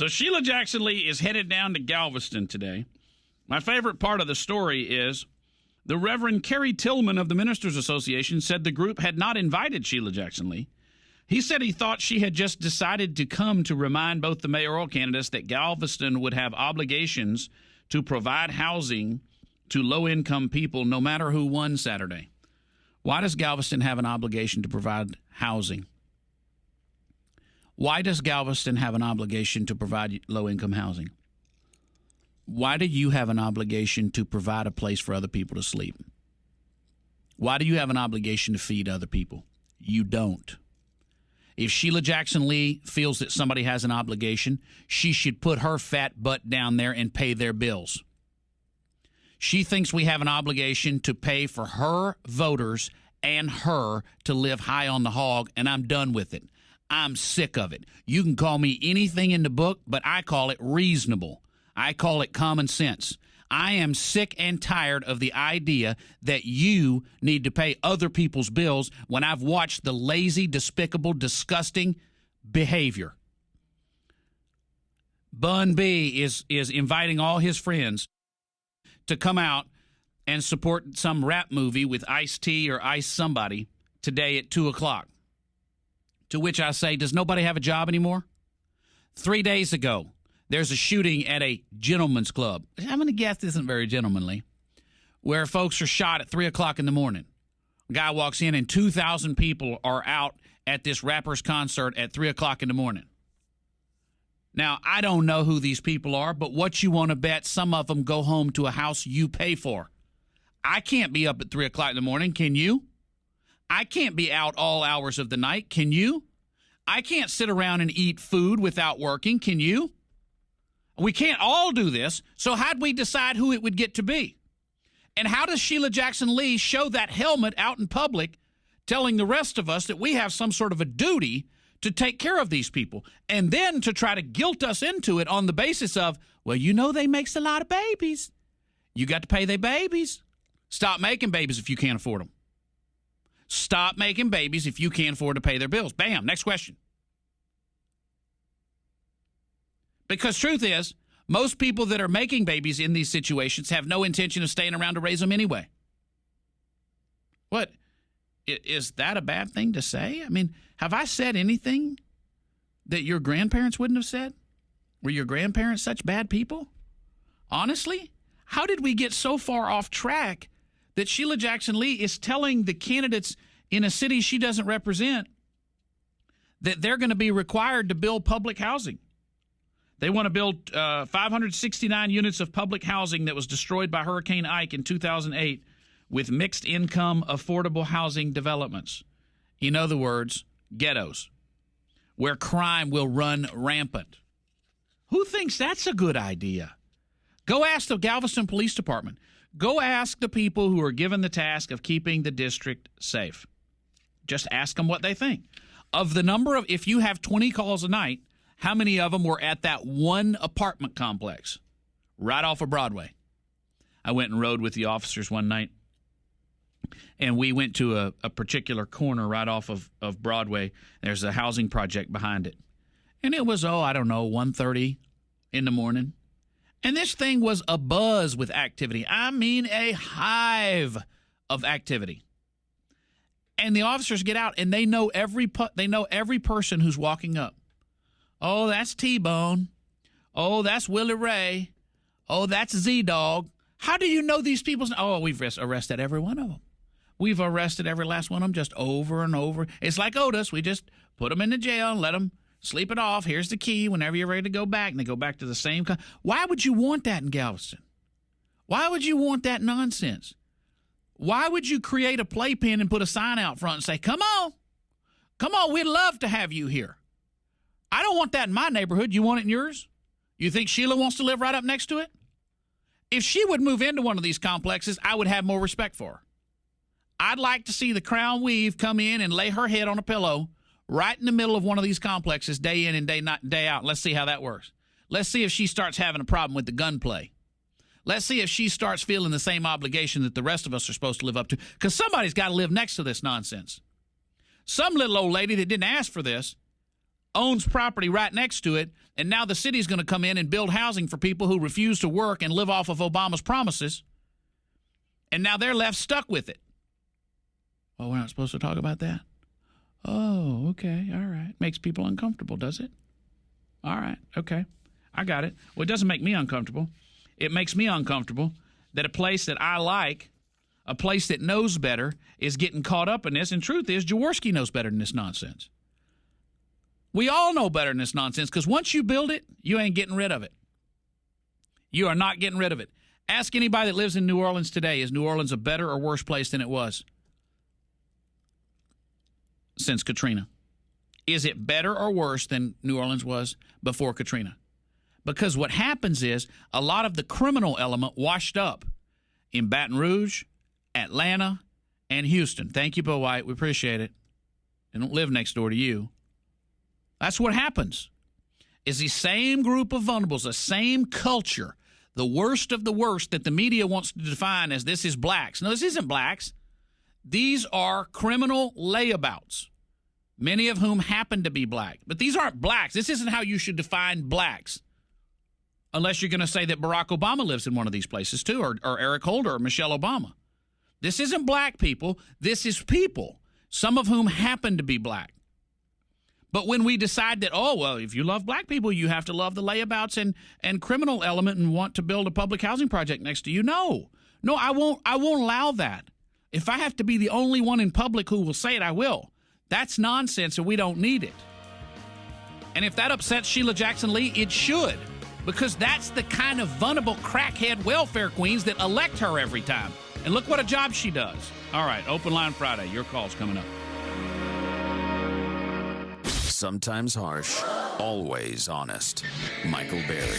So Sheila Jackson Lee is headed down to Galveston today. My favorite part of the story is the Reverend Kerry Tillman of the Ministers Association said the group had not invited Sheila Jackson Lee. He said he thought she had just decided to come to remind both the mayoral candidates that Galveston would have obligations to provide housing to low-income people no matter who won Saturday. Why does Galveston have an obligation to provide housing? Why does Galveston have an obligation to provide low-income housing? Why do you have an obligation to provide a place for other people to sleep? Why do you have an obligation to feed other people? You don't. If Sheila Jackson Lee feels that somebody has an obligation, she should put her fat butt down there and pay their bills. She thinks we have an obligation to pay for her voters and her to live high on the hog, and I'm done with it. I'm sick of it. You can call me anything in the book, but I call it reasonable. I call it common sense. I am sick and tired of the idea that you need to pay other people's bills when I've watched the lazy, despicable, disgusting behavior. Bun B is inviting all his friends to come out and support some rap movie with Ice-T or Ice somebody today at 2 o'clock. To which I say, does nobody have a job anymore? 3 days ago, there's a shooting at a gentleman's club. I'm going to guess this isn't very gentlemanly, where folks are shot at 3 o'clock in the morning. A guy walks in and 2,000 people are out at this rapper's concert at 3 o'clock in the morning. Now, I don't know who these people are, but what you want to bet, some of them go home to a house you pay for. I can't be up at 3 o'clock in the morning. Can you? I can't be out all hours of the night. Can you? I can't sit around and eat food without working. Can you? We can't all do this, so how'd we decide who it would get to be? And how does Sheila Jackson Lee show that helmet out in public, telling the rest of us that we have some sort of a duty to take care of these people, and then to try to guilt us into it on the basis of, well, you know they makes a lot of babies. You got to pay their babies. Stop making babies if you can't afford them. Stop making babies if you can't afford to pay their bills. Bam, next question. Because truth is, most people that are making babies in these situations have no intention of staying around to raise them anyway. What? Is that a bad thing to say? I mean, have I said anything that your grandparents wouldn't have said? Were your grandparents such bad people? Honestly, how did we get so far off track that Sheila Jackson Lee is telling the candidates in a city she doesn't represent that they're going to be required to build public housing? They want to build 569 units of public housing that was destroyed by Hurricane Ike in 2008 with mixed-income affordable housing developments. In other words, ghettos, where crime will run rampant. Who thinks that's a good idea? Go ask the Galveston Police Department. Go ask the people who are given the task of keeping the district safe. Just ask them what they think. Of the number of, if you have 20 calls a night, how many of them were at that one apartment complex right off of Broadway? I went and rode with the officers one night, and we went to a particular corner right off of Broadway. There's a housing project behind it. And it was, 1:30 in the morning. And this thing was abuzz with activity. I mean, a hive of activity. And the officers get out, and they know every person who's walking up. Oh, that's T-Bone. Oh, that's Willie Ray. Oh, that's Z-Dog. How do you know these people? Oh, we've arrested every one of them. We've arrested every last one of them just over and over. It's like Otis. We just put them in the jail and let them sleep it off. Here's the key whenever you're ready to go back. And they go back to the same. Why would you want that in Galveston? Why would you want that nonsense? Why would you create a playpen and put a sign out front and say, come on, we'd love to have you here? I don't want that in my neighborhood. You want it in yours? You think Sheila wants to live right up next to it? If she would move into one of these complexes, I would have more respect for her. I'd like to see the Crown Weave come in and lay her head on a pillow right in the middle of one of these complexes day in and day out. Let's see how that works. Let's see if she starts having a problem with the gunplay. Let's see if she starts feeling the same obligation that the rest of us are supposed to live up to, because somebody's got to live next to this nonsense. Some little old lady that didn't ask for this owns property right next to it, and now the city's going to come in and build housing for people who refuse to work and live off of Obama's promises, and now they're left stuck with it. Well, we're not supposed to talk about that? Oh, okay, all right. Makes people uncomfortable, does it? All right, okay. I got it. Well, it doesn't make me uncomfortable. It makes me uncomfortable that a place that I like, a place that knows better, is getting caught up in this. And truth is, Jaworski knows better than this nonsense. We all know better than this nonsense, because once you build it, you ain't getting rid of it. You are not getting rid of it. Ask anybody that lives in New Orleans today, is New Orleans a better or worse place than it was since Katrina? Is it better or worse than New Orleans was before Katrina? Because what happens is a lot of the criminal element washed up in Baton Rouge, Atlanta, and Houston. Thank you, Bill White. We appreciate it. They don't live next door to you. That's what happens. Is the same group of vulnerables, the same culture, the worst of the worst that the media wants to define as this is blacks. No, this isn't blacks. These are criminal layabouts, many of whom happen to be black. But these aren't blacks. This isn't how you should define blacks. Unless you're going to say that Barack Obama lives in one of these places too, or Eric Holder or Michelle Obama. This isn't black people. This is people, some of whom happen to be black. But when we decide that, oh, well, if you love black people, you have to love the layabouts and criminal element and want to build a public housing project next to you. No, I won't allow that. If I have to be the only one in public who will say it, I will. That's nonsense, and we don't need it. And if that upsets Sheila Jackson Lee, it should, because that's the kind of vulnerable crackhead welfare queens that elect her every time. And look what a job she does. All right, Open Line Friday. Your call's coming up. Sometimes harsh, always honest. Michael Berry.